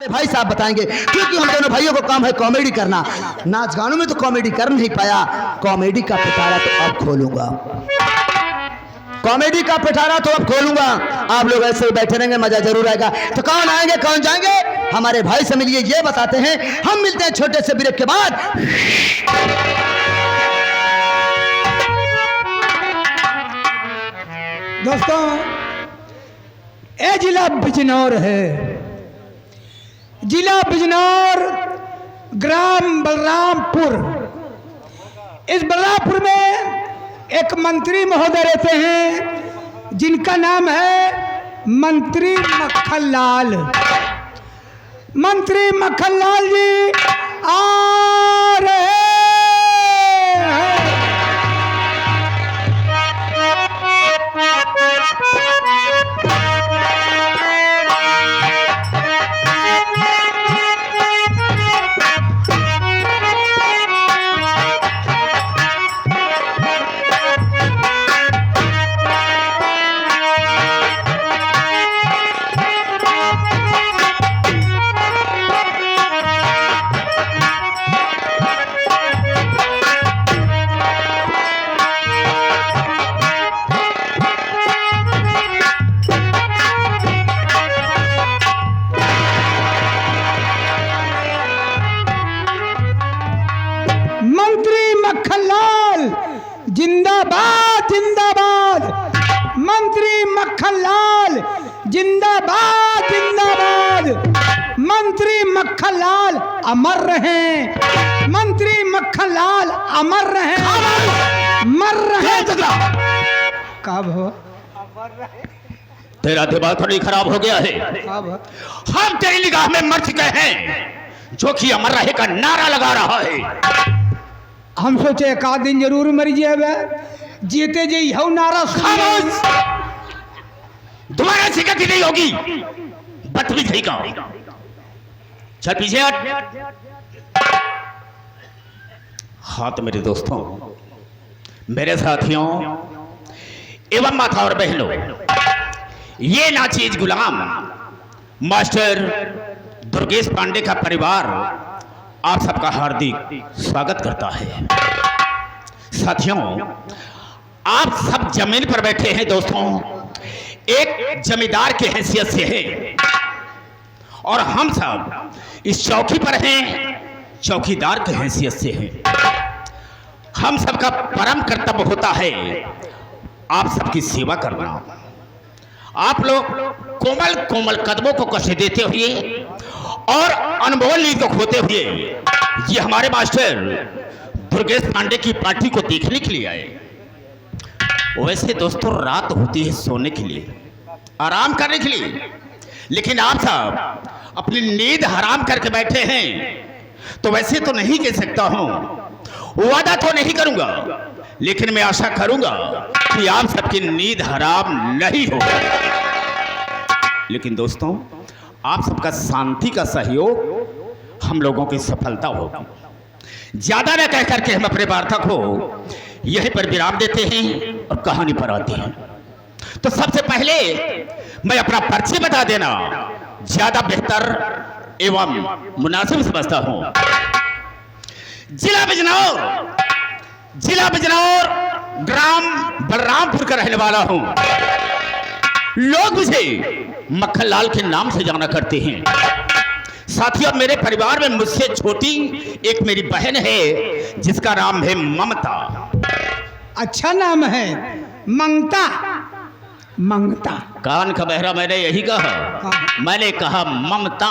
भाई साहब बताएंगे, क्योंकि हम दोनों भाइयों को काम है कॉमेडी करना। नाच गानों में तो कॉमेडी कर नहीं पाया, कॉमेडी का पिटारा तो अब खोलूंगा, कॉमेडी का पिटारा तो अब खोलूंगा। आप लोग ऐसे ही बैठे रहेंगे, मजा जरूर आएगा। तो कौन आएंगे कौन जाएंगे, हमारे भाई से मिलिए, ये बताते हैं। हम मिलते हैं छोटे से ब्रेक के बाद। दोस्तों, ये जिला बिजनौर है, जिला बिजनौर, ग्राम बलरामपुर। इस बलरामपुर में एक मंत्री महोदय रहते हैं जिनका नाम है मंत्री मक्खनलाल। मंत्री मक्खनलाल जी आ रहे हैं। जिंदाबाद जिंदाबाद, मंत्री मक्खनलाल जिंदाबाद जिंदाबाद, मंत्री मक्खनलाल अमर रहे, मंत्री मक्खनलाल अमर रहे, मर रहे। कब हो तेरा दिमाग थोड़ी खराब हो गया है। हम तेरी निगाह में मर चुके हैं, जो कि अमर रहे का नारा लगा रहा है। हम सोचे एक आध दिन जरूर मर जाए, जीते जी हो नारा। खामोश, दोबारा शिकत ही नहीं होगी, बदतमीज है का। चल पीछे हट। हाँ तो मेरे दोस्तों, मेरे साथियों एवं माता और बहनों, ये नाचीज गुलाम मास्टर दुर्गेश पांडे का परिवार आप सबका हार्दिक स्वागत करता है। साथियों, आप सब जमीन पर बैठे हैं दोस्तों, एक जमींदार की हैसियत से है, और हम सब इस चौकी पर हैं चौकीदार की हैसियत से हैं। हम सबका परम कर्तव्य होता है आप सबकी सेवा करना। आप लोग कोमल कोमल कदमों को कष्ट देते हुए और अनमोल नींद को खोते हुए ये हमारे मास्टर दुर्गेश पांडे की पार्टी को देखने के लिए आए। वैसे दोस्तों रात होती है सोने के लिए, आराम करने के लिए, लेकिन आप सब अपनी नींद हराम करके बैठे हैं। तो वैसे तो नहीं कह सकता हूं, वादा तो नहीं करूंगा, लेकिन मैं आशा करूंगा कि आप सबकी नींद हराम नहीं होगी। लेकिन दोस्तों, आप सबका शांति का सहयोग हम लोगों की सफलता होगी। ज्यादा न कह करके हम अपने वार्ता को यहीं पर विराम देते हैं और कहानी पर आते हैं। तो सबसे पहले मैं अपना परिचय बता देना ज्यादा बेहतर एवं मुनासिब समझता हूं। जिला बिजनौर, ग्राम बलरामपुर का रहने वाला हूं। लोग मुझे मक्खनलाल के नाम से जाना करते हैं। साथियों, मेरे परिवार में मुझसे छोटी एक मेरी बहन है जिसका नाम है ममता। अच्छा नाम है, मंगता। मंगता कान का बहरा, मैंने यही कहा। हाँ। मैंने कहा ममता।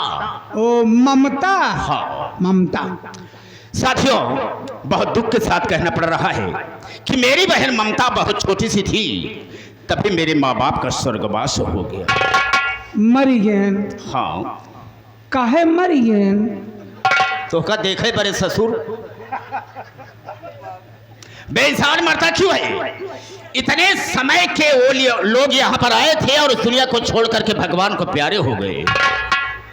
ओ ममता। हाँ ममता। साथियों, बहुत दुख के साथ कहना पड़ रहा है कि मेरी बहन ममता बहुत छोटी सी थी, तभी मेरे माँ बाप का स्वर्गवास हो गया। मरी गए? हाँ। काहे मरी गए? तो का देखे बड़े ससुर, बेइंसान मरता क्यों है? इतने समय के वो लोग यहाँ पर आए थे और इस दुनिया को छोड़ करके भगवान को प्यारे हो गए।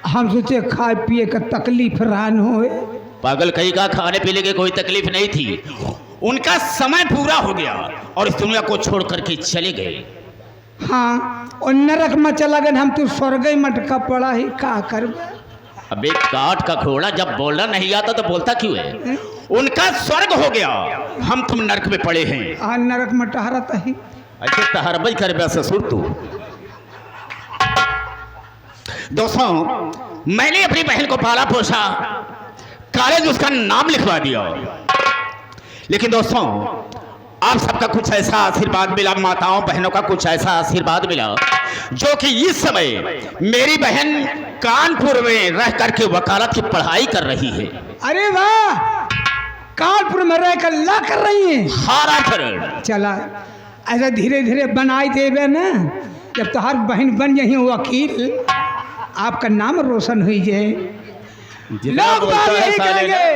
हम सोचे खाए पिए का तकलीफ रान हो। पागल कहीं का, खाने पीने की कोई तकलीफ नहीं थी, उनका समय पूरा हो गया और इस दुनिया को छोड़ करके चले गए। हाँ, और नरक में चला गए, हम तो स्वर्ग मटका पड़ा ही का कर। अबे काठ का घोड़ा जब बोलना नहीं आता तो बोलता क्यों है? उनका स्वर्ग हो गया, हम तुम नरक में पड़े हैं। नरक में टहरता ही ऐसे तहरबई कर बे ससुर तू। दोस्तों, मैंने अपनी बहन को पाला पोसा, कॉलेज उसका नाम लिखवा दिया। लेकिन दोस्तों, आप सबका कुछ ऐसा आशीर्वाद मिला, माताओं बहनों का कुछ ऐसा आशीर्वाद मिला, जो कि इस समय मेरी बहन कानपुर में रह करके वकालत की पढ़ाई कर रही है। अरे वाह, कानपुर में रह कर ला कर रही है। हारा करण चला ऐसा धीरे धीरे बनाई देवे ना, जब तो हर बहन बन जाही वकील, आपका नाम रोशन हुई जाए। लोग बाग यही कहेंगे,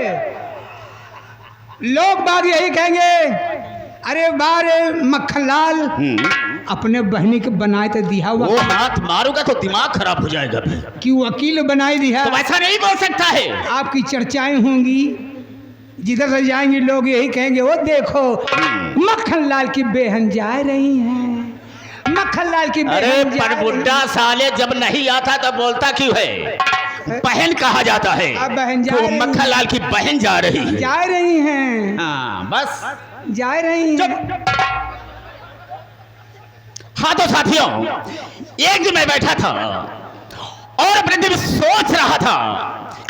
लोग बाग यही कहेंगे, अरे बारे मक्खनलाल अपने बहनी के बनाए तो दिया हुआ। वो हाथ मारूंगा तो दिमाग खराब हो जाएगा। कि वकील बनाई दिया तो ऐसा नहीं बोल सकता है। आपकी चर्चाएं होंगी, जिधर से जाएंगे लोग यही कहेंगे, वो देखो मक्खनलाल की बहन जा रही हैं, मक्खनलाल की अरे बहन पर बुड्ढा साले जब नहीं आता तो बोलता क्यों है? बहन कहा जाता है। अब बहन जा तो रही मक्खनलाल की बहन जा रही है। जा रही हैं। हाँ बस जा रही हैं। हाँ तो साथियों, एक दिन मैं बैठा था और अपने दिल में सोच रहा था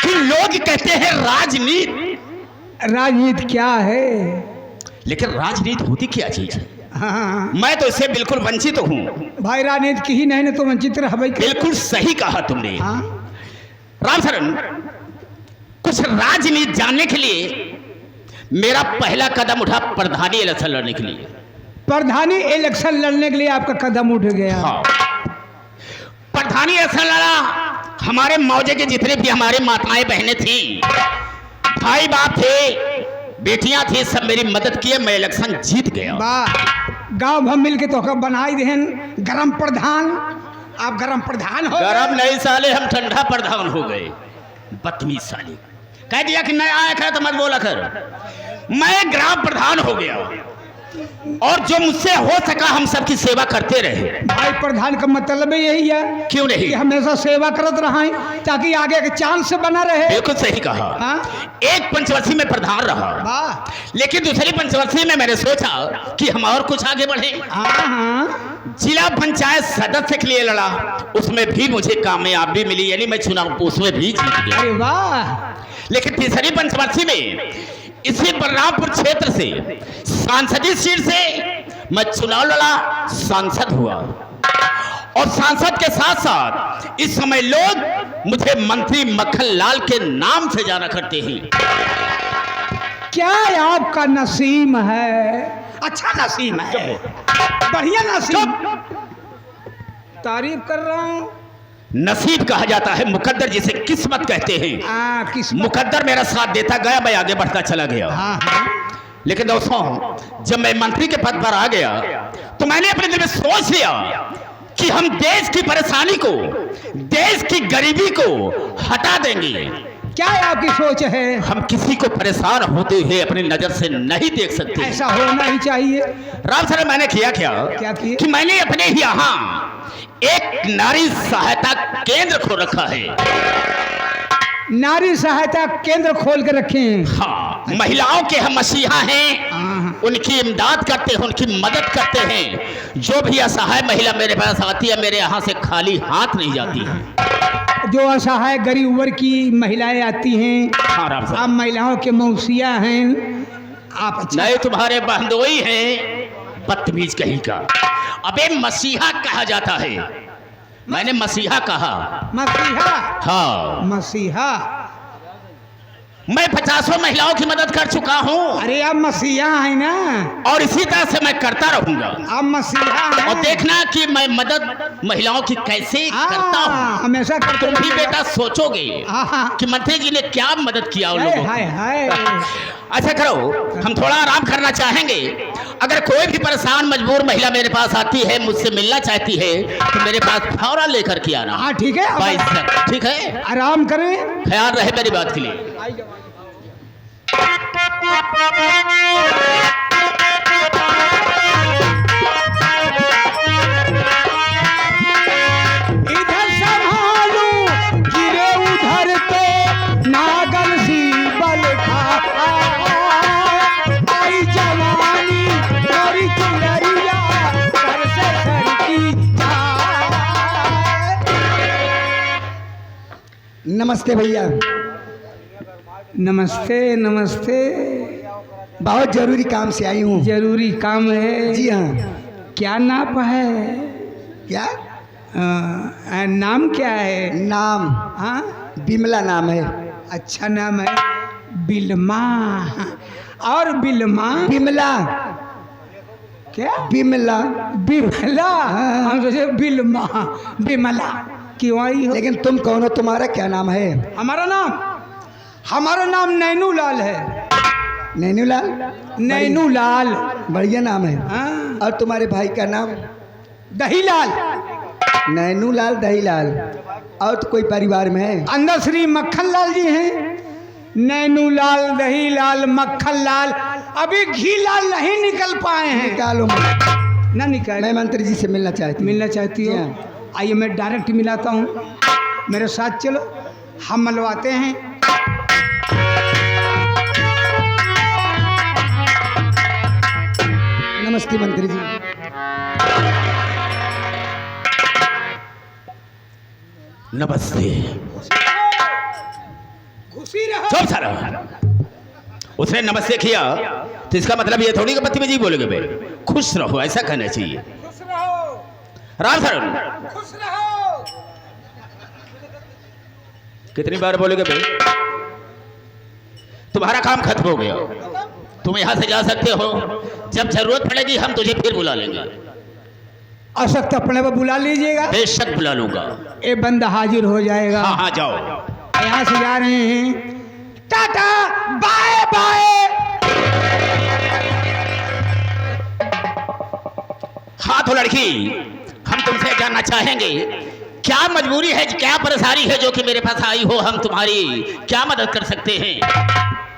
कि लोग कहते हैं राजनीति, राजनीति क्या है? लेकिन राजनीति होती क्या चीज है? हाँ मैं तो इससे बिल्कुल वंचित हूँ। भाई, राजनीति की ही नहीं तो वंचित रह भाई। बिल्कुल सही कहा तुमने। हाँ राम शरण, कुछ राजनीति जानने के लिए मेरा पहला कदम उठा प्रधानी इलेक्शन लड़ने के लिए। प्रधानी इलेक्शन लड़ने के लिए आपका कदम उठ गया? हाँ, प्रधानी इलेक्शन लड़ा। हमारे मौजे के जितने भी हमारे माताएं बहनें थी, भाई बाप थे, बेटियां थी, सब मेरी मदद किए, मैं इलेक्शन जीत गया। वाह, गांव भर मिल के तो बनाई देहन गरम प्रधान। आप गरम प्रधान हो गरम नहीं साले, हम ठंडा प्रधान हो गए। बदतमीज साले, कह दिया कि मैं आया कर तो मत बोला कर। मैं ग्राम प्रधान हो गया और जो मुझसे हो सका हम सबकी सेवा करते रहे। भाई, प्रधान का मतलब यही है। क्यों नहीं? कि हमेशा सेवा करत रहें ताकि आगे के चांस बना रहे। बिल्कुल सही कहा। हाँ? एक पंचवर्षीय में प्रधान रहा, वाह। लेकिन दूसरी पंचवर्षीय में मैंने सोचा कि हम और कुछ आगे बढ़े। हाँ, जिला पंचायत सदस्य के लिए लड़ा, उसमें भी मुझे कामयाबी मिली, यानी मैं चुनाव उसमें भी जीत गया। अरे वाह। लेकिन तीसरी पंचवर्षीय में इसी बलरामपुर क्षेत्र से सांसदीय सीट से मैं चुनाव लड़ा, सांसद हुआ। और सांसद के साथ साथ इस समय लोग मुझे मंत्री मक्खनलाल के नाम से जाना करते हैं। क्या आपका नसीब है? अच्छा नसीब है, बढ़िया नसीब। तारीफ कर रहा हूँ। नसीब कहा जाता है, मुकद्दर जिसे किस्मत कहते हैं। किस्मत। मुकद्दर मेरा साथ देता गया, मैं आगे बढ़ता चला गया। हाँ हाँ। लेकिन दोस्तों, जब मैं मंत्री के पद पर आ गया तो मैंने अपने दिल में सोच लिया कि हम देश की परेशानी को, देश की गरीबी को हटा देंगे। क्या आपकी सोच है? हम किसी को परेशान होते हुए अपनी नजर से नहीं देख सकते। ऐसा होना ही चाहिए। राम सर, मैंने किया क्या किया? कि मैंने अपने ही यहाँ एक नारी सहायता केंद्र खोल रखा है। नारी सहायता केंद्र खोल के रखे हैं? हाँ, महिलाओं के हम मसीहा हैं, हाँ। उनकी इमदाद करते हैं, उनकी मदद करते हैं। जो भी असहाय महिला मेरे पास आती है, मेरे यहाँ से खाली हाथ नहीं जाती है। जो असहाय गरीब वर्ग की महिलाएं आती हैं, हाँ राम साहब, आप महिलाओं के मौसिया हैं, आप अच्छा। नहीं तुम्हारे बहनोई हैं, बदतमीज कहीं का। अबे मसीहा कहा जाता है, मैंने मसीहा कहा। मसीहा? हाँ, मसीहा। मैं 50 महिलाओं की मदद कर चुका हूँ। अरे आप मसीहा है ना, और इसी तरह से मैं करता रहूंगा। आप मसीहा हैं। और देखना कि मैं मदद महिलाओं की कैसे करता हूँ। हमेशा करते तुम भी बेटा सोचोगे हाँ। कि मंत्री जी ने क्या मदद किया उन लोगों हाय हाय। अच्छा करो, हम थोड़ा आराम करना चाहेंगे। अगर कोई भी परेशान मजबूर महिला मेरे पास आती है, मुझसे मिलना चाहती है, तो मेरे पास फौरन लेकर के आना। हाँ ठीक है, भाई साहब, ठीक है, आराम करें। ख्याल रहे मेरी बात के लिए। इधर संभालो, गिरे उधर तो नमस्ते भैया। नमस्ते नमस्ते। बहुत जरूरी काम से आई हूँ। जरूरी काम है? जी हाँ। क्या नाप है? क्या नाम क्या है? नाम? हाँ, बिमला नाम है। अच्छा नाम है। बिलमा और बिलमा? बिमला। क्या? बिमला। बिमला? हम सोचे बिलमा। बिमला क्यों आई हो? लेकिन तुम कौन हो? तुम्हारा क्या नाम है? हमारा नाम नैनूलाल है। नैनूलाल? नैनूलाल बढ़िया नाम है। हाँ। और तुम्हारे भाई का नाम? दहीलाल। नैनूलाल, दहीलाल। और तो कोई परिवार में है? अंदर श्री मक्खन लाल जी हैं। नैनूलाल, दहीलाल, मक्खन लाल, अभी घी लाल नहीं निकल पाए हैं। निकालो। ना निकाल। मैं मंत्री जी से मिलना चाहती हूँ। मिलना चाहती हो? आइए मैं डायरेक्ट मिलाता हूँ, मेरे साथ चलो, हम मिलवाते हैं। नमस्ते मंत्री जी। नमस्ते। खुशी रहो। चुप सारा। उसने नमस्ते किया तो इसका मतलब ये थोड़ी कि बदतमीजी बोलोगे बे। खुश रहो ऐसा कहना चाहिए। खुश रहो। राम सर खुश रहो। कितनी बार बोलोगे बे? तुम्हारा काम खत्म हो गया, तुम यहां से जा सकते हो। जब जरूरत पड़ेगी हम तुझे फिर बुला लेंगे। आवश्यकता पड़ने पर बुला लीजिएगा। बेशक बुला लूंगा। ये बंदा हाजिर हो जाएगा। हाँ हाँ जाओ। यहाँ से जा रहे हैं। Tata bye bye. हाँ तो लड़की, हम तुमसे जानना चाहेंगे क्या मजबूरी है, क्या परेशानी है जो कि मेरे पास आई हो? हम तुम्हारी क्या मदद कर सकते हैं?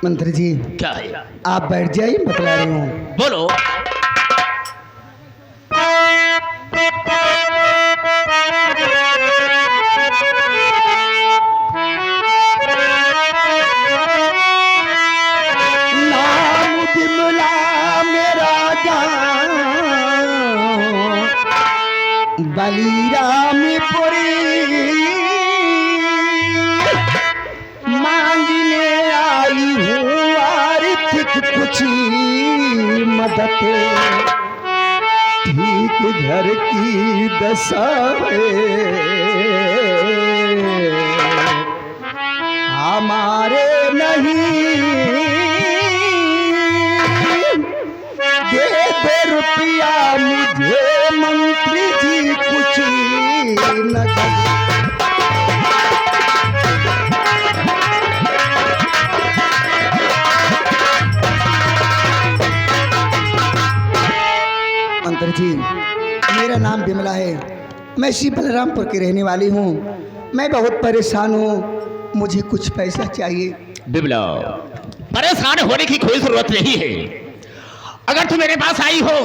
मंत्री जी क्या है? आप बैठ जाइए, बतला रही हूँ। बोलो। नाम बिमला मेरा गाँव बलिरामपुरी, मांगने आई हूँ आर्थिक कुछ मदद, ठीक घर की दशा हमारे नहीं, दे दे रुपया मुझे मंत्री जी कुछ नगद। मंत्री जी मेरा नाम बिमला है, मैं श्री बलरामपुर की रहने वाली हूँ। मैं बहुत परेशान हूँ, मुझे कुछ पैसा चाहिए। बिमला, परेशान होने की कोई जरूरत नहीं है। अगर तुम मेरे पास आई हो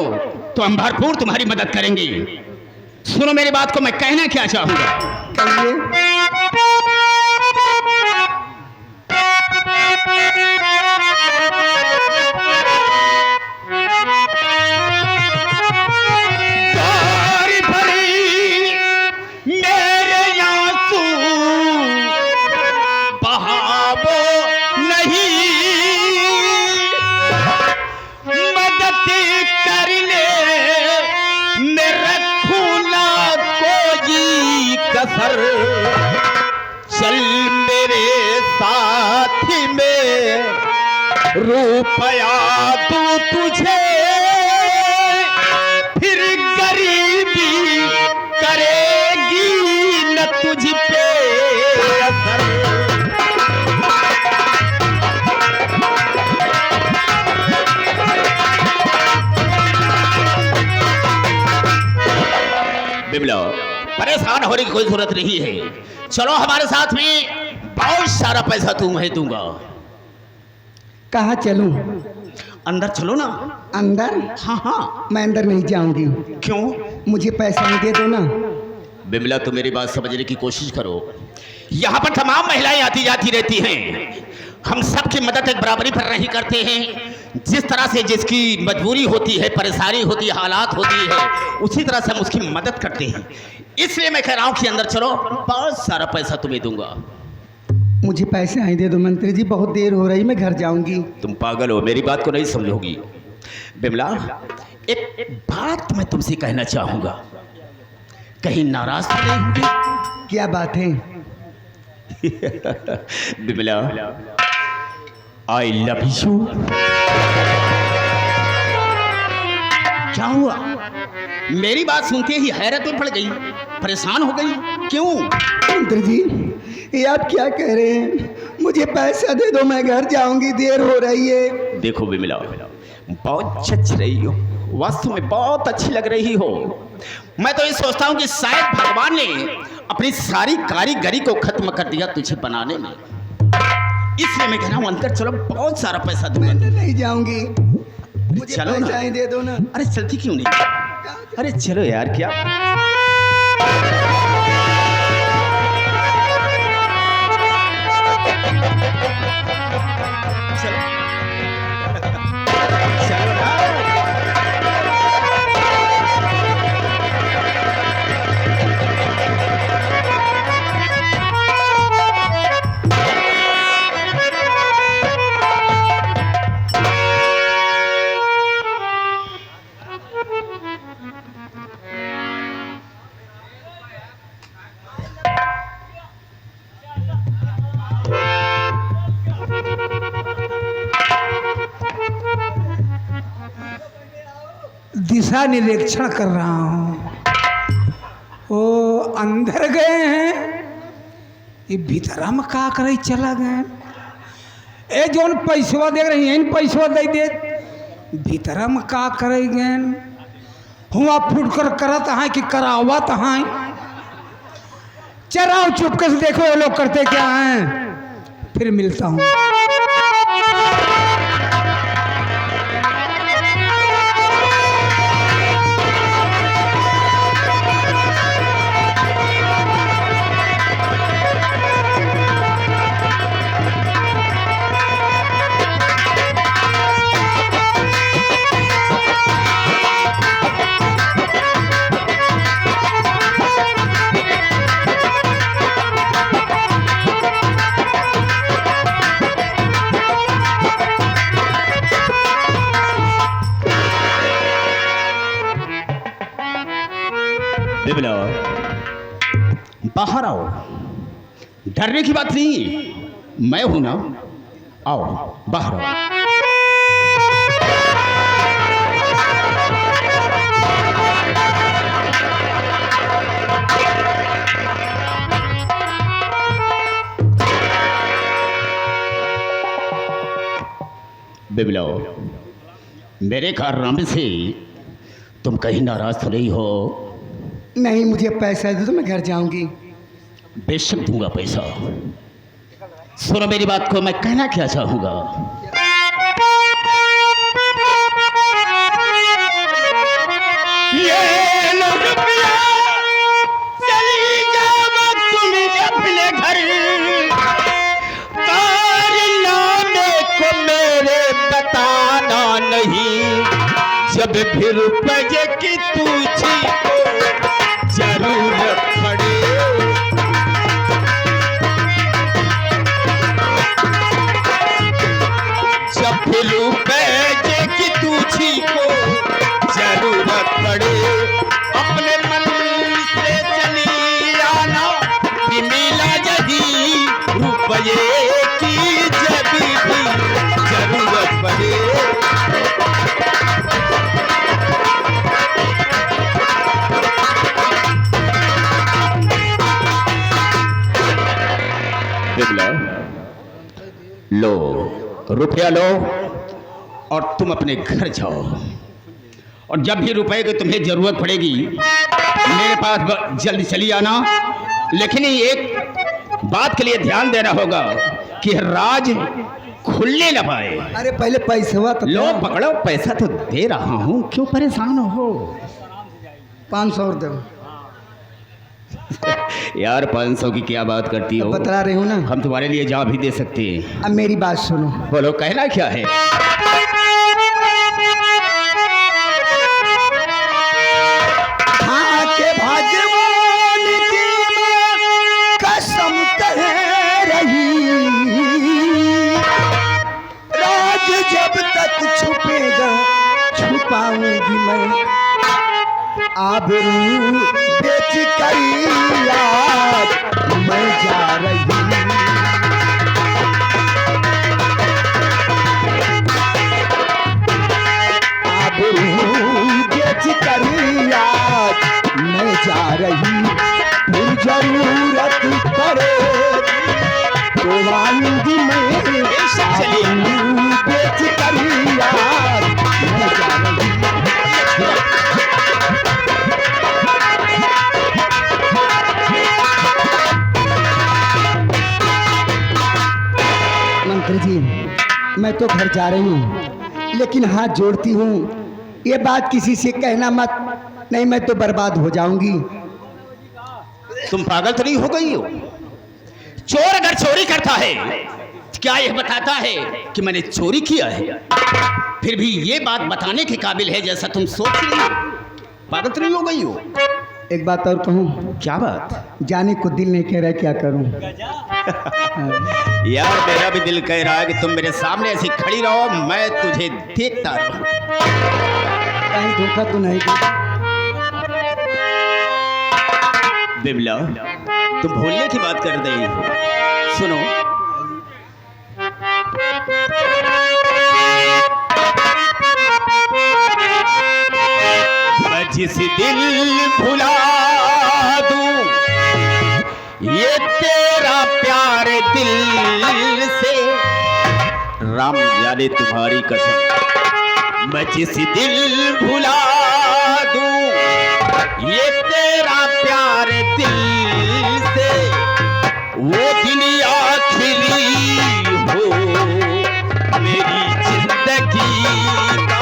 तो हम भरपूर तुम्हारी मदद करेंगे। सुनो मेरी बात को, मैं कहना क्या चाहूंगा। कहिए। चल मेरे साथ में रुपया तू तुझे, फिर गरीबी करेगी न तुझ पे असर। बिमला, परेशान होने की कोई जरूरत नहीं है। चलो हमारे साथ में, बहुत सारा पैसा तुम्हें दूंगा। कहाँ चलूं? अंदर चलो ना। अंदर? हाँ हाँ। मैं अंदर नहीं जाऊंगी। क्यों? मुझे पैसा दे दो ना। बिमला, तुम मेरी बात समझने की कोशिश करो। यहाँ पर तमाम महिलाएं आती जाती रहती हैं। हम सबकी मदद एक बराबरी पर नहीं करते हैं। जिस तरह से जिसकी मजबूरी होती है, परेशानी होती है, हालात होती है, उसी तरह से हम उसकी मदद करते हैं। इसलिए मैं कह रहा हूँ कि अंदर चलो, बहुत सारा पैसा तुम्हें दूंगा। मुझे पैसे आए दे दो मंत्री जी, बहुत देर हो रही, मैं घर जाऊंगी। तुम पागल हो, मेरी बात को नहीं समझोगी। बिमला, एक बात मैं तुमसे कहना चाहूंगा, कहीं नाराज तो नहीं होगी? क्या बात है? Bimla, I love you. क्या हुआ? मेरी बात सुनते ही हैरत में पड़ गई, परेशान हो गई, क्यों? मंत्री जी, ये आप क्या कह रहे हैं? मुझे पैसा दे दो, मैं घर जाऊंगी, देर हो रही है। देखो बिमला, बहुत जच रही हो, वास्तव में बहुत अच्छी लग रही हो। मैं तो ये सोचता हूँ कि शायद भगवान ने अपनी सारी कारीगरी को खत्म कर दिया तुझे बनाने में, इसलिए मैं कह रहा हूँ अंदर चलो, बहुत सारा पैसा दूंगा। मैं नहीं जाऊंगी, मुझे चलो ना। पैसा ही दे दो ना। अरे चलती क्यों नहीं? अरे चलो यार, क्या चलो चलो ना। दिशा निरीक्षण कर रहा हूँ। वो अंदर गए हैं, ये भीतर में का करे चला गए। ए जोन पैसवा दे रही हैं, इन पैसवा दे दे, भीतर में का करे गए। हुआ फुट कर करत हैं कि करावत हैं। चराओ चुपके से देखो ये लोग करते क्या हैं, फिर मिलता हूँ। बिमला, बाहर आओ, डरने की बात नहीं, मैं हूं ना, आओ बाहर आओ। बिमला, मेरे कारनामे से तुम कहीं नाराज तो नहीं हो? नहीं, मुझे पैसा दे दो, मैं घर जाऊंगी। बेशक दूंगा पैसा। सुनो मेरी बात को, मैं कहना क्या चाहूंगा। ये लो रुपया, चली जाओ तुम अपने घर, कारनामे को मेरे बताना नहीं, जब भी रुपये की तुझी जरूरत पड़े। जब भी रुपये की तुझी को जरूरत पड़े, अपने मन से चली आना, कि मिला यदि रुपये की जब भी जरूरत पड़े। बिमला, लो रुपया लो और तुम अपने घर जाओ, और जब भी रुपए की तुम्हें जरूरत पड़ेगी मेरे पास जल्दी चली आना। लेकिन एक बात के लिए ध्यान देना होगा कि राज खुलने न पाए। अरे पहले पैसा तो लो पकड़ो, पैसा तो दे रहा हूँ, क्यों परेशान हो? 500 और दो। यार 500 की क्या बात करती हो? बता रही हूँ ना, हम तुम्हारे लिए जा भी दे सकते हैं। अब मेरी बात सुनो। बोलो, कहना क्या है? हाँ के भगवान की कसम कह रही, आऊंगी मैं आबरू बेच कर यार मैं जा रही बेच कर यार मैं जा रही फिर जरूरत पड़े तो आऊंगी मैं बेच कर यार मैं जा रही मंत्री जी मैं तो घर जा रही हूँ लेकिन हाथ जोड़ती हूँ ये बात किसी से कहना मत नहीं मैं तो बर्बाद हो जाऊंगी। तुम पागल तो नहीं हो गई हो? चोर अगर चोरी करता है क्या यह बताता है कि मैंने चोरी किया है? फिर भी ये बात बताने के काबिल है जैसा तुम सोच रही हो। पागल तो नहीं हो गई हो? एक बात और कहूँ? क्या बात? जाने को दिल नहीं कह रहा क्या करूँ? यार मेरा भी दिल कह रहा है कि तुम मेरे सामने ऐसी खड़ी रहो मैं तुझे देखता रहूं। कहीं धोखा तो नहीं दे? बिमला तुम भूलने की बात कर रही हो। सुनो मैं जिस दिल भुला दूं ये तेरा प्यार दिल से राम जाने तुम्हारी कसम मैं जिस दिल भुला दूं ये तेरा प्यार दिल से वो दिन आखिरी हो मेरी जिंदगी का।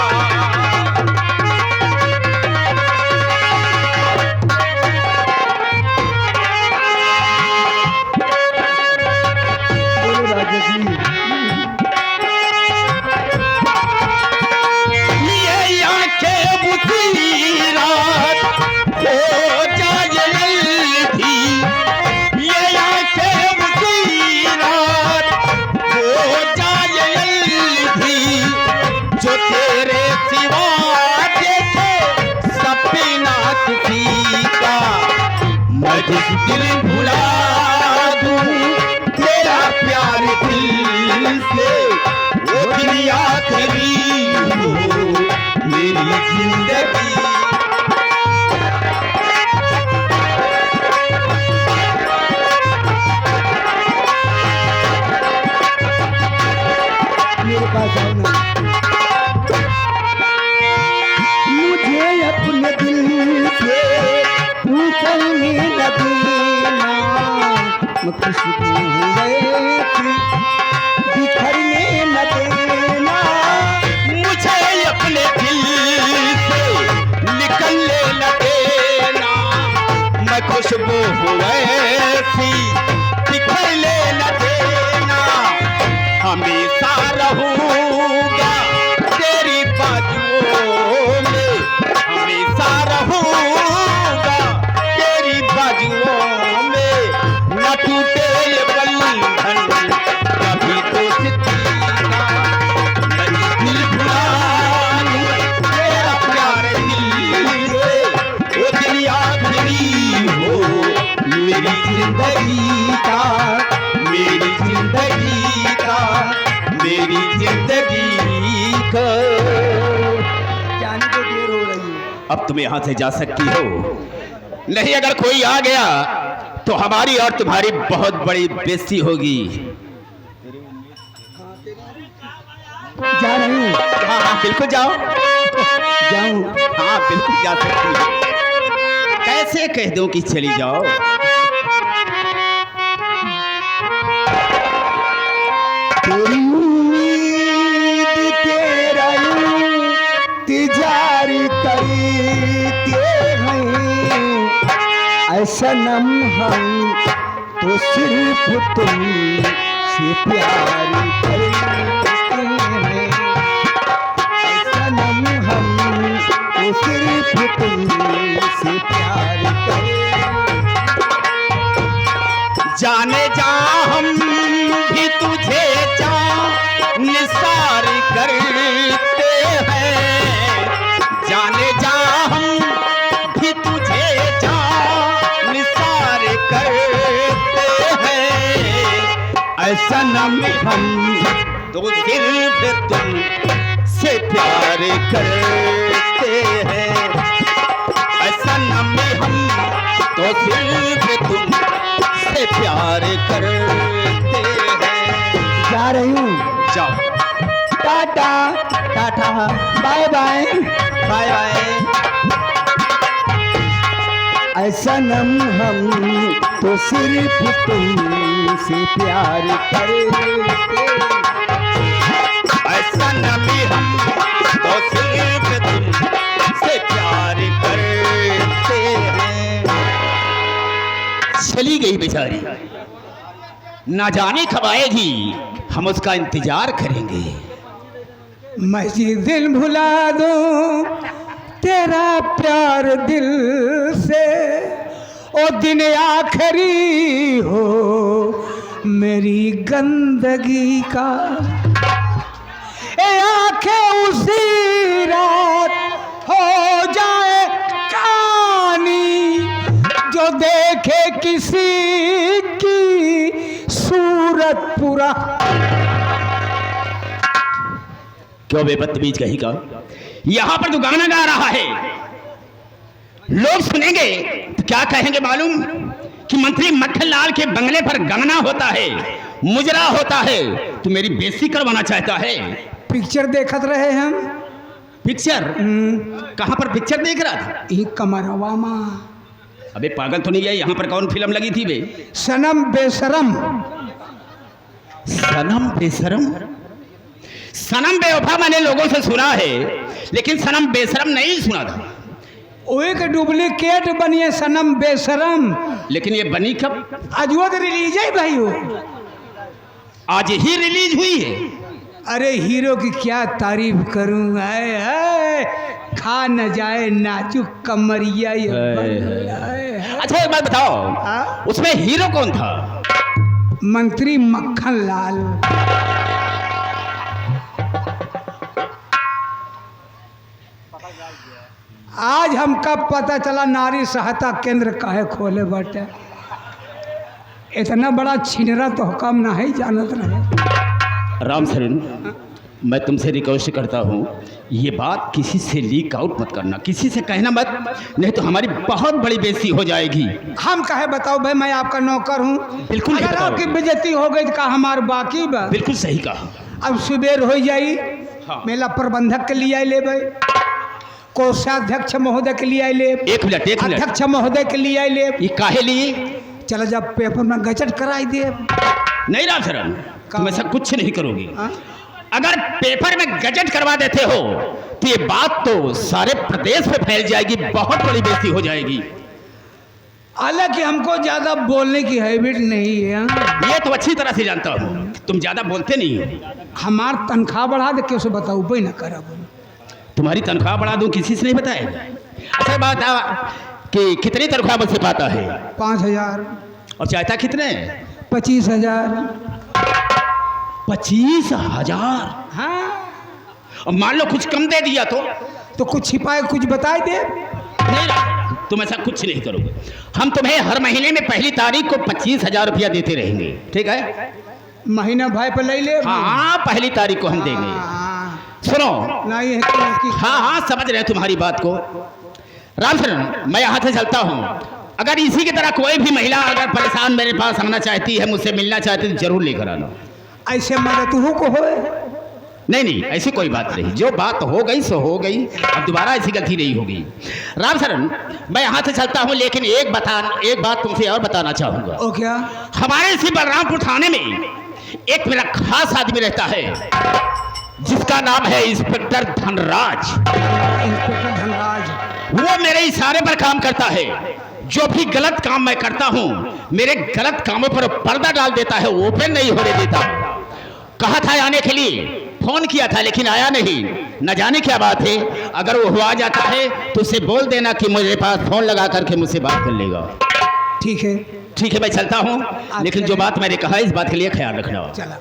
जिस दिल भुला दूं तेरा प्यार दिल से वो दिन आखिरी हो मेरी जिंदगी। मेरे पास आओ ना मुझे अपने दिल से निकलने न देना मैं खुशबू बिखरने न देना मुझे अपने दिल से निकलने न देना मैं खुशबू ऐसी बिखरने न देना हमेशा रहूंगा तेरी बाजुओं में हमेशा रहूंगा तेरी बाजुओं में न टूटे ये बंधन कभी दोस्ती का मैं दिल भुला दूं तेरा प्यार दिल से वो दिन आखिरी हो मेरी जिंदगी का मेरी जिंदगी का मेरी जिंदगी का। जाने को देर हो रही है अब तुम यहाँ से जा सकती हो नहीं अगर कोई आ गया तो हमारी और तुम्हारी बहुत बड़ी बेइज्जती होगी। जा रही हूँ। हाँ हाँ बिल्कुल जाओ जाऊँ? हाँ बिल्कुल जा सकती हो। कैसे कह दूं कि चली जाओ? तेरी उम्मीद तेरा इंतजार करते हैं ऐसा नम हम तो सिर्फ तुम से प्यार करते हैं ऐसा नम हम तो सिर्फ तुम से प्यार करते जाने जा हम भी तुझे निसार करते हैं सनम हम तो सिर्फ तुम से प्यार करते हैं, सनम हम तो सिर्फ तुम से प्यार करते हैं। जा रही हूँ, जाओ, tata tata, bye bye bye bye. ऐसा नम हम तो सिर्फ तुमसे प्यार करते, ऐसा नबी हम तो सिर्फ तुमसे प्यार करते हैं। चली गई बेचारी, ना जाने कब आएगी, हम उसका इंतजार करेंगे। मैं ये दिल भुला दूं तेरा प्यार दिल से, ओ दिन आखिरी हो मेरी गंदगी का, ए आंखें उसी रात हो जाए कानी, जो देखे किसी की सूरत पूरा। क्यों बेबदतमीज कहीं का, यहां पर तो गाना गा रहा है, लोग सुनेंगे तो क्या कहेंगे मालूम, कि मंत्री मक्खनलाल के बंगले पर गाना होता है, मुजरा होता है, तो मेरी बेइज्जती करवाना चाहता है। पिक्चर देखत रहे हम। पिक्चर? कहां पर पिक्चर देख रहा था? ई कमरवा माँ। अबे पागल तो नहीं है, यहां पर कौन फिल्म लगी थी बे? सनम बेशरम। सनम बेशरम? सनम बेवफा मैंने लोगों से सुना है, लेकिन सनम बेशरम नहीं सुना था। वो एक डुप्लीकेट बनी है सनम बेशरम। लेकिन ये बनी कब? आज वो तो रिलीज है भाई, वो आज ही रिलीज हुई है। अरे हीरो की क्या तारीफ करूं, है खा न जाए नाजुक कमरिया ये अच्छा एक बात बताओ, उसमें हीरो कौन था? मंत्री मक्खनलाल। आज हमका पता चला नारी सहायता केंद्र काहे खोले बाटे, इतना बड़ा छिनरा तो हुक्म ना ही जानत रहे। राम शरण, मैं तुमसे रिक्वेस्ट करता हूँ, ये बात किसी से लीक आउट मत करना, किसी से कहना मत, नहीं तो हमारी बहुत बड़ी बेइज्जती हो जाएगी। हम काहे बताओ भाई, मैं आपका नौकर हूँ। बिल्कुल नहीं अगर बताओ। आपकी बेइज्जती हो गई तो का हमार बाकी बा। बिल्कुल सही कहा। अब सुबेर हो जाई, हाँ। मेला प्रबंधक के लिए ले भाई, कोषाध्यक्ष महोदय के लिए ले, एक मिनट अध्यक्ष महोदय के लिए ले। ये काहे लिए? चलो जब पेपर में गजट कराई दे। नहीं राम शरण, तुम ऐसा कुछ नहीं करोगी। हाँ? अगर पेपर में गजट करवा देते हो तो ये बात तो सारे प्रदेश में फैल जाएगी, बहुत बड़ी बेइज्जती हो जाएगी। हालांकि हमको ज्यादा बोलने की हैबिट नहीं है। ये तो अच्छी तरह से जानता हूँ, तुम ज्यादा बोलते नहीं हो। हमार तनख्वाह बढ़ा दे, कैसे बताऊँ भाई ना करा बोल। तुम्हारी तनख्वाह बढ़ा दूं, किसी से नहीं बताया। अच्छा बात कि कितनी तनख्वाह मुझसे पाता है? 5000। और चाहता कितने? 25,000। 25,000? हाँ, और मान लो कुछ कम दे दिया तो कुछ छिपाए कुछ बताए दे। नहीं राम, तुम ऐसा कुछ नहीं करोगे। हम तुम्हें हर महीने में पहली तारीख को 25,000 रुपया देते रहेंगे, ठीक है? महीना भाई पर ले ले। हाँ, पहली तारीख को हम देंगे। हाँ, सुनो। नहीं है कि हाँ हाँ, समझ रहे तुम्हारी बात को। रामचरण, मैं यहाँ से चलता हूँ। अगर इसी की तरह कोई भी महिला अगर परेशान मेरे पास आना चाहती है, मुझसे मिलना चाहती है, तो जरूर लेकर आना। ऐसे मदद तू को होए। नहीं नहीं, ऐसी कोई बात नहीं, जो बात हो गई सो हो गई, अब दोबारा ऐसी गलती नहीं होगी। रामचरण, मैं यहाँ से चलता हूँ, लेकिन एक बात तुमसे और बताना चाहूँगा। ओ क्या? हमारे इसी बलरामपुर थाने में एक मेरा खास आदमी रहता है, जिसका नाम है इंस्पेक्टर धनराज। इंस्पेक्टर धनराज। वो मेरे इशारे पर काम करता है। जो भी गलत काम मैं करता हूँ, मेरे गलत कामों पर पर्दा डाल देता है, ओपन नहीं होने देता। कहा था आने के लिए, फोन किया था, लेकिन आया नहीं। न जाने क्या बात है। अगर वो आ जाता है तो उसे बोल देना कि मुझे पास फोन लगा करके मुझसे बात कर लेगा। ठीक है। ठीक है, मैं चलता हूँ, लेकिन जो बात मैंने कहा इस बात के लिए ख्याल रखना। चला।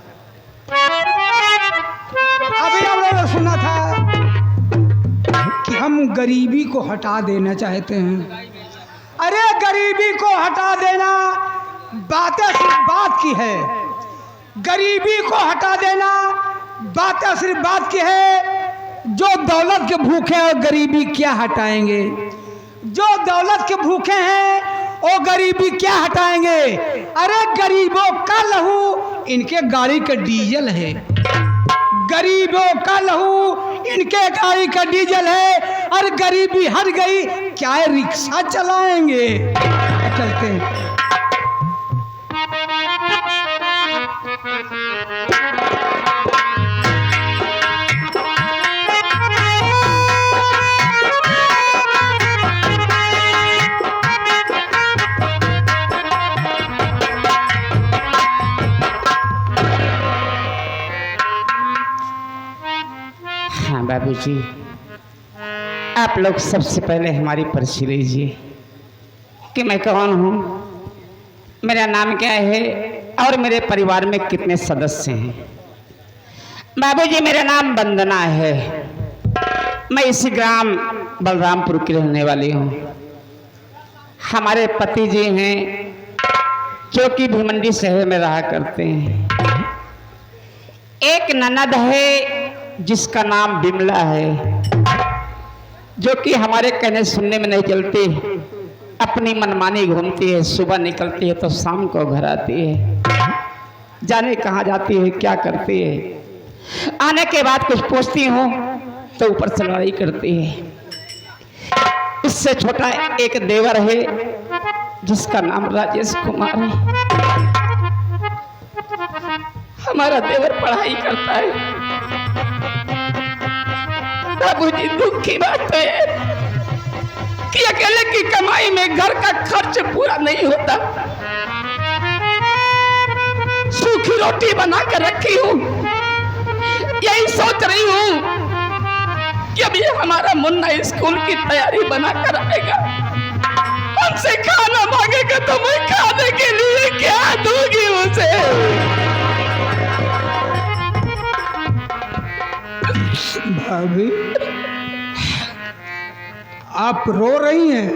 अभी हम लोगों ने सुना था कि हम गरीबी को हटा देना चाहते हैं। अरे गरीबी को हटा देना बातें सिर्फ बात की है, गरीबी को हटा देना। बात सिर्फ बात की है, जो दौलत के भूखे हैं वो गरीबी क्या हटाएंगे? जो दौलत के भूखे हैं वो गरीबी क्या हटाएंगे? अरे गरीबों का लहू इनके गाड़ी का डीजल है, गरीबों का लहू इनके गाड़ी का डीजल है। और गरीबी हट गई क्या है, रिक्शा चलाएंगे। चलते हैं। हाँ बाबूजी, आप लोग सबसे पहले हमारी परिचय लीजिए कि मैं कौन हूँ, मेरा नाम क्या है और मेरे परिवार में कितने सदस्य हैं। बाबूजी, मेरा नाम वंदना है। मैं इसी ग्राम बलरामपुर की रहने वाली हूँ। हमारे पति जी हैं जो कि भिमंडी शहर में रहा करते हैं। एक ननद है जिसका नाम बिमला है, जो कि हमारे कहने सुनने में नहीं चलती, अपनी मनमानी घूमती है। सुबह निकलती है तो शाम को घर आती है, जाने कहाँ जाती है, क्या करती है। आने के बाद कुछ पूछती हूँ तो ऊपर से लड़ाई करती है। इससे छोटा एक देवर है जिसका नाम राजेश कुमार है। हमारा देवर पढ़ाई करता है। बाबूजी, दुख की बात तो है कि अकेले की कमाई में घर का खर्च पूरा नहीं होता। सूखी रोटी बना कर रखी हूँ। यही सोच रही हूँ कि अभी हमारा मुन्ना स्कूल की तैयारी बना कर आएगा, हमसे खाना मांगेगा तो मैं खाने के लिए क्या दूंगी उसे। भाभी, आप रो रही हैं?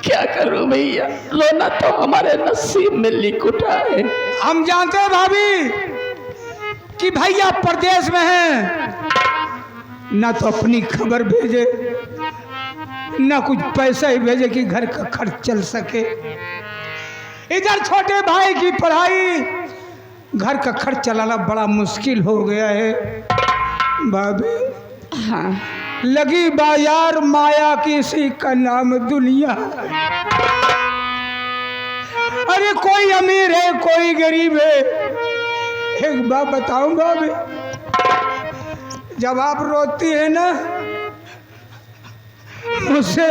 क्या करूं भैया, रोना तो हमारे नसीब में लिख उठा है। हम जानते हैं भाभी कि भैया प्रदेश में हैं, ना तो अपनी खबर भेजे, ना कुछ पैसा ही भेजे कि घर का खर्च चल सके। इधर छोटे भाई की पढ़ाई, घर का खर्च चलाना बड़ा मुश्किल हो गया है। भाभी, हाँ, लगी बाजार माया किसी का नाम दुनिया। अरे कोई अमीर है, कोई गरीब है। एक बात बताऊं भाभी, जब आप रोती है ना, मुझसे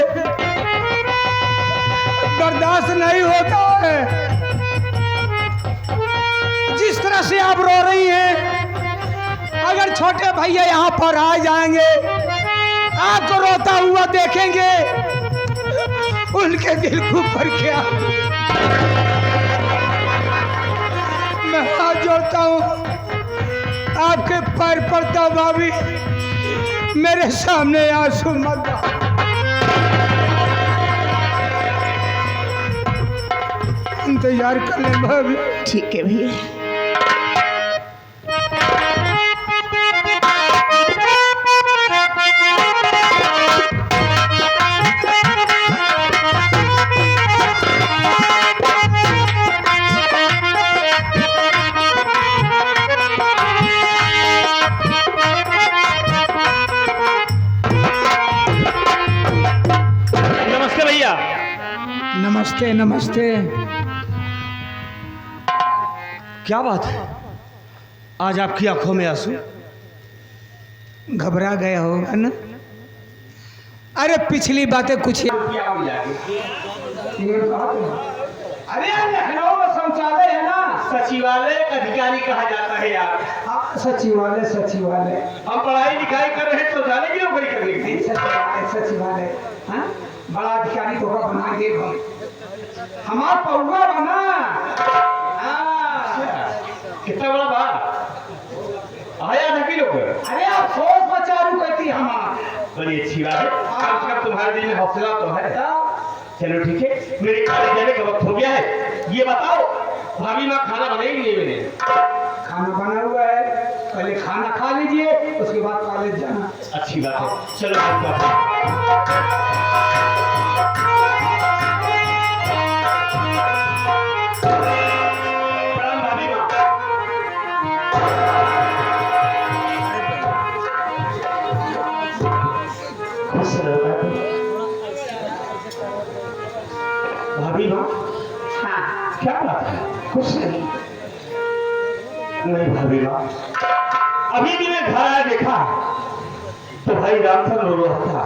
बर्दाश्त नहीं होता है। जिस तरह से आप रो रही हैं, अगर छोटे भैया यहाँ पर आ जाएंगे, आपको रोता हुआ देखेंगे, उनके दिल को ऊपर क्या। मैं हाथ जोड़ता हूँ, आपके पैर पड़ता भाभी, मेरे सामने आंसू मत दो। इंतजार कर ले भाभी। ठीक है भैया। नमस्ते भैया। नमस्ते नमस्ते। क्या बात है, आज आपकी आंखों में आंसू? घबरा गया होगा ना? अरे पिछली बातें कुछ अरे लखनऊ में शौचालय है ना, सचिवालय अधिकारी कहा जाता है यार। सचिवालय सचिवालय हम पढ़ाई लिखाई कर रहे हैं, शौचालय की नौकरी करने की। सचिवालय सचिवालय, हाँ, बड़ा अधिकारी तो बना दे हमारा पौवा बना। कितना बड़ा बात आया था कि लोग। अरे आप सोच बचारू कहती हमारा। बड़ी अच्छी बात है, कम से कम तुम्हारे दिल में हौसला तो है। चलो ठीक है, मेरे कॉलेज जाने का वक्त हो गया है। ये बताओ, भाभी माँ खाना बनाएगी नहीं? मैंने खाना बना हुआ है, पहले खाना खा लीजिए, उसके बाद कॉलेज जाना। अच्छी बात है, चलो बात प्रणाम भाभी माँ। खुश रहो भाभी माँ। हाँ, क्या बात है? कुछ नहीं। नहीं भाभी माँ, अभी भी मैं घर आया देखा तो भाई रामचंद्र रो रहा था।